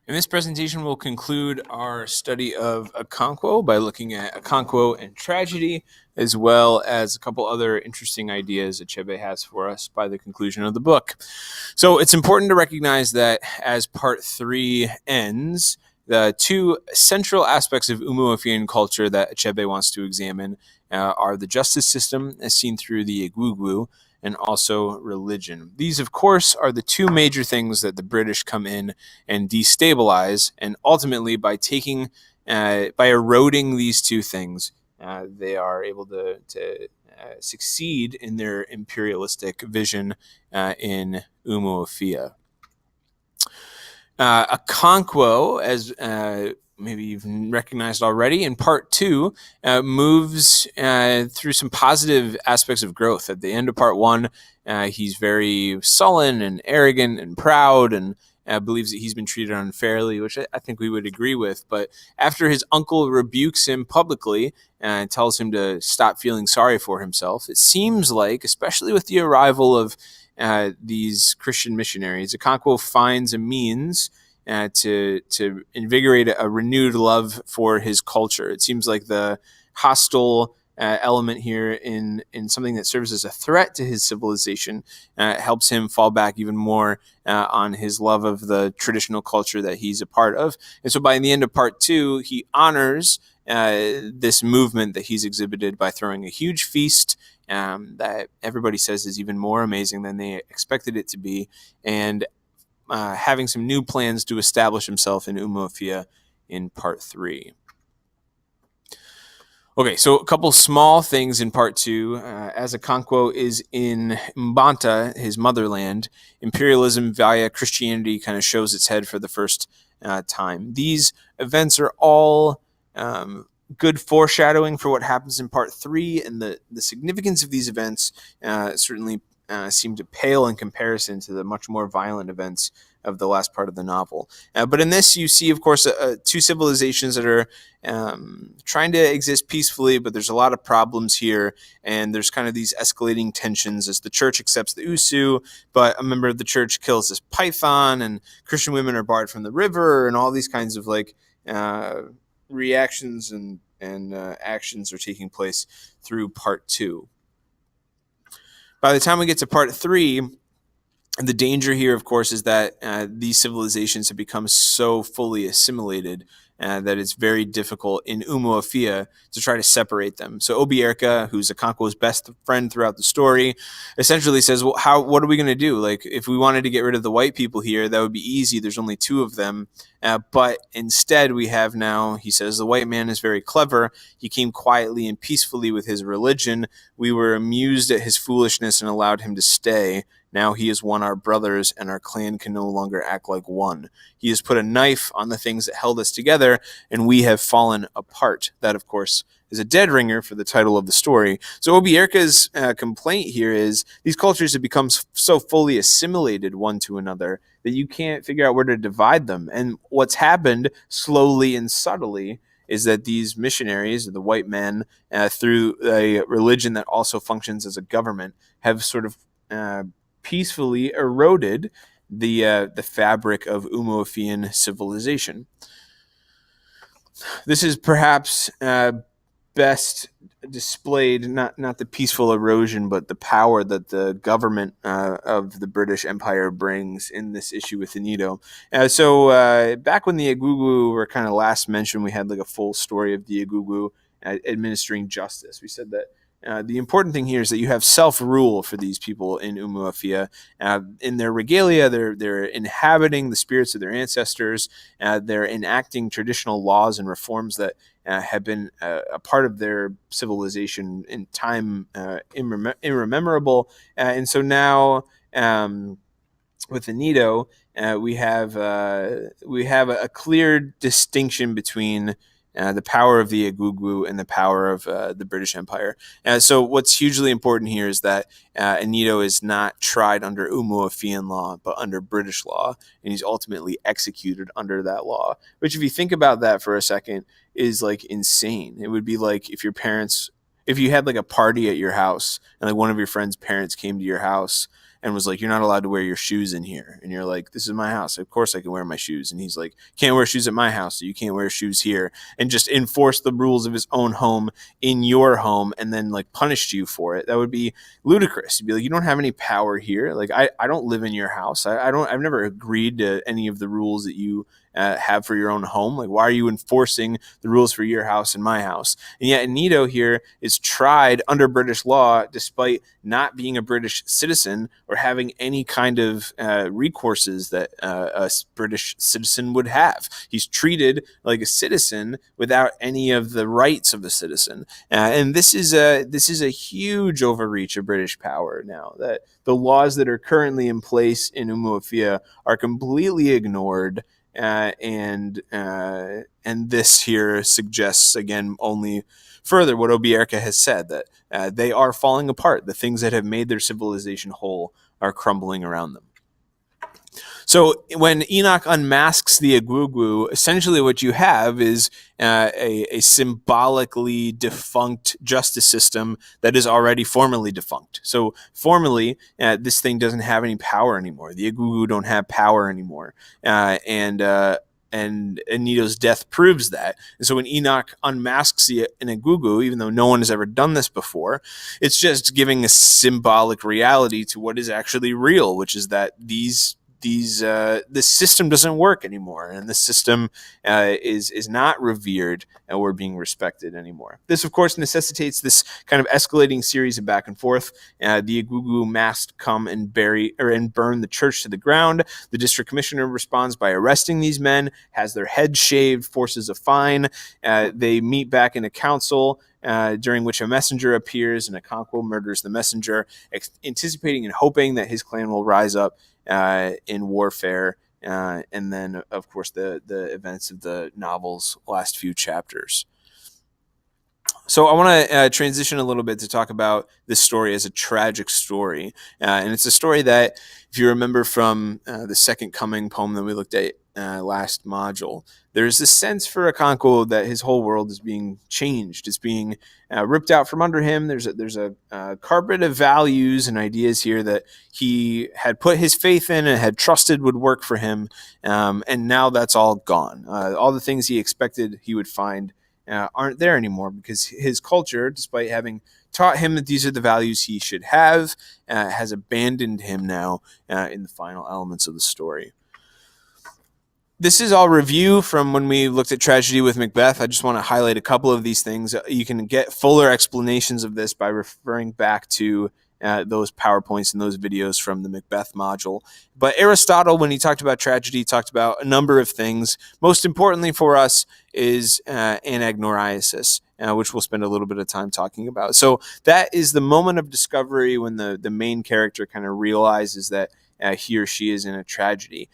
In this presentation, we'll conclude our study of Okonkwo by looking at Okonkwo and tragedy, as well as a couple other interesting ideas Achebe has for us by the conclusion of the book. So it's important to recognize that as part 3 ends, the two central aspects of Umuafian culture that Achebe wants to examine are the justice system, as seen through the Igwugwu, and also religion. These, of course, are the two major things that the British come in and destabilize, and ultimately, by eroding these two things, they are able to succeed in their imperialistic vision in Umuofia. Okonkwo, as maybe you've recognized already, in part 2, moves through some positive aspects of growth. At the end of part 1, he's very sullen and arrogant and proud and believes that he's been treated unfairly, which I think we would agree with. But after his uncle rebukes him publicly and tells him to stop feeling sorry for himself, it seems like, especially with the arrival of these Christian missionaries, Okonkwo finds a means to invigorate a renewed love for his culture. It seems like the hostile element here in something that serves as a threat to his civilization helps him fall back even more on his love of the traditional culture that he's a part of. And so by the end of part 2, he honors this movement that he's exhibited by throwing a huge feast that everybody says is even more amazing than they expected it to be, and having some new plans to establish himself in Umuofia in part 3. Okay, so a couple small things in part 2. As Okonkwo is in Mbanta, his motherland, imperialism via Christianity kind of shows its head for the first time. These events are all good foreshadowing for what happens in part 3, and the significance of these events certainly seem to pale in comparison to the much more violent events of the last part of the novel. But in this, you see, of course, two civilizations that are trying to exist peacefully, but there's a lot of problems here, and there's kind of these escalating tensions as the church accepts the Usu, but a member of the church kills this python, and Christian women are barred from the river, and all these kinds of reactions and actions are taking place through part 2. By the time we get to part 3, the danger here, of course, is that these civilizations have become so fully assimilated that it's very difficult in Umuofia to try to separate them. So Obierka, who's Okonkwo's best friend throughout the story, essentially says, well, what are we going to do? Like, if we wanted to get rid of the white people here, that would be easy. There's only 2 of them. But instead, we have now, he says, the white man is very clever. He came quietly and peacefully with his religion. We were amused at his foolishness and allowed him to stay. Now he has won our brothers, and our clan can no longer act like one. He has put a knife on the things that held us together, and we have fallen apart. That, of course, is a dead ringer for the title of the story. So Obierka's complaint here is these cultures have become so fully assimilated one to another that you can't figure out where to divide them. And what's happened slowly and subtly is that these missionaries, the white men, through a religion that also functions as a government, have sort of peacefully eroded the fabric of Umuofian civilization. This is perhaps best displayed, not the peaceful erosion, but the power that the government of the British Empire brings in this issue with the Nido. So back when the Igwugwu were kind of last mentioned, we had like a full story of the Igwugwu administering justice. We said that the important thing here is that you have self-rule for these people in Umuofia. In their regalia, they're inhabiting the spirits of their ancestors. They're enacting traditional laws and reforms that have been a part of their civilization in time irrememorable. And so now, with the Nido, we have a clear distinction between the power of the Igwugwu and the power of the British Empire. So what's hugely important here is that Anido is not tried under Umuofian law, but under British law, and he's ultimately executed under that law. Which, if you think about that for a second, is like insane. It would be like if you had like a party at your house, and like one of your friend's parents came to your house, and was like, "You're not allowed to wear your shoes in here." And you're like, "This is my house. Of course I can wear my shoes." And he's like, "Can't wear shoes at my house, so you can't wear shoes here." And just enforce the rules of his own home in your home, and then like punished you for it. That would be ludicrous. You'd be like, "You don't have any power here. Like I don't live in your house. I've never agreed to any of the rules that you have for your own home. Like, why are you enforcing the rules for your house and my house?" And yet Anito here is tried under British law despite not being a British citizen or having any kind of recourses that a British citizen would have. He's treated like a citizen without any of the rights of a citizen. And this is a huge overreach of British power now, that the laws that are currently in place in Umuafia are completely ignored. And this here suggests again only further what Obierka has said, that they are falling apart. The things that have made their civilization whole are crumbling around them. So when Enoch unmasks the Agugu, essentially what you have is a symbolically defunct justice system that is already formally defunct. So formally, this thing doesn't have any power anymore. The Agugu don't have power anymore. And Anito's death proves that. And so when Enoch unmasks an Agugu, even though no one has ever done this before, it's just giving a symbolic reality to what is actually real, which is that this system doesn't work anymore, and the system is not revered or being respected anymore. This, of course, necessitates this kind of escalating series of back and forth. The Agugu must come and burn the church to the ground. The district commissioner responds by arresting these men, has their heads shaved, forces a fine. They meet back in a council, during which a messenger appears, and Okonkwo murders the messenger, anticipating and hoping that his clan will rise up in warfare, and then, of course, the events of the novel's last few chapters. So I want to transition a little bit to talk about this story as a tragic story. And it's a story that, if you remember from the Second Coming poem that we looked at last module, there's this sense for Okonkwo that his whole world is being changed. It's being ripped out from under him. There's a carpet of values and ideas here that he had put his faith in and had trusted would work for him. And now that's all gone. All the things he expected he would find aren't there anymore, because his culture, despite having taught him that these are the values he should have, has abandoned him now in the final elements of the story. This is all review from when we looked at tragedy with Macbeth. I just want to highlight a couple of these things. You can get fuller explanations of this by referring back to those PowerPoints and those videos from the Macbeth module. But Aristotle, when he talked about tragedy, talked about a number of things. Most importantly for us is anagnoriasis, which we'll spend a little bit of time talking about. So that is the moment of discovery when the main character kind of realizes that he or she is in a tragedy.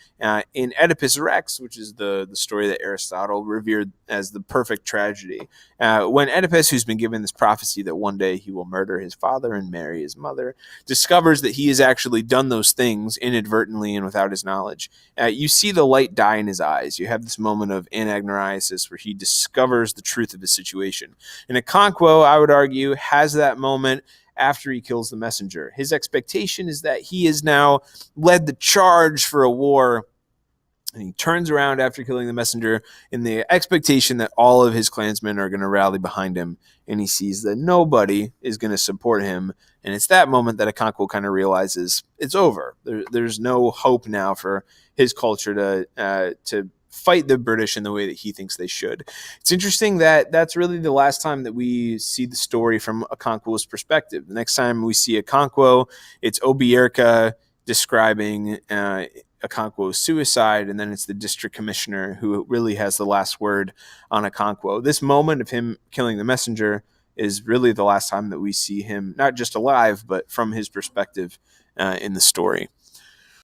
In Oedipus Rex, which is the story that Aristotle revered as the perfect tragedy, when Oedipus, who's been given this prophecy that one day he will murder his father and marry his mother, discovers that he has actually done those things inadvertently and without his knowledge, you see the light die in his eyes. You have this moment of anagnoriasis where he discovers the truth of his situation. And Okonkwo, I would argue, has that moment after he kills the messenger. His expectation is that he has now led the charge for a war, and he turns around after killing the messenger in the expectation that all of his clansmen are going to rally behind him, and he sees that nobody is going to support him. And it's that moment that Okonkwo kind of realizes it's over. There's no hope now for his culture to fight the British in the way that he thinks they should. It's interesting that that's really the last time that we see the story from Okonkwo's perspective. The next time we see Okonkwo, it's Obierka describing Okonkwo's suicide, and then it's the district commissioner who really has the last word on Okonkwo. This moment of him killing the messenger is really the last time that we see him, not just alive, but from his perspective in the story.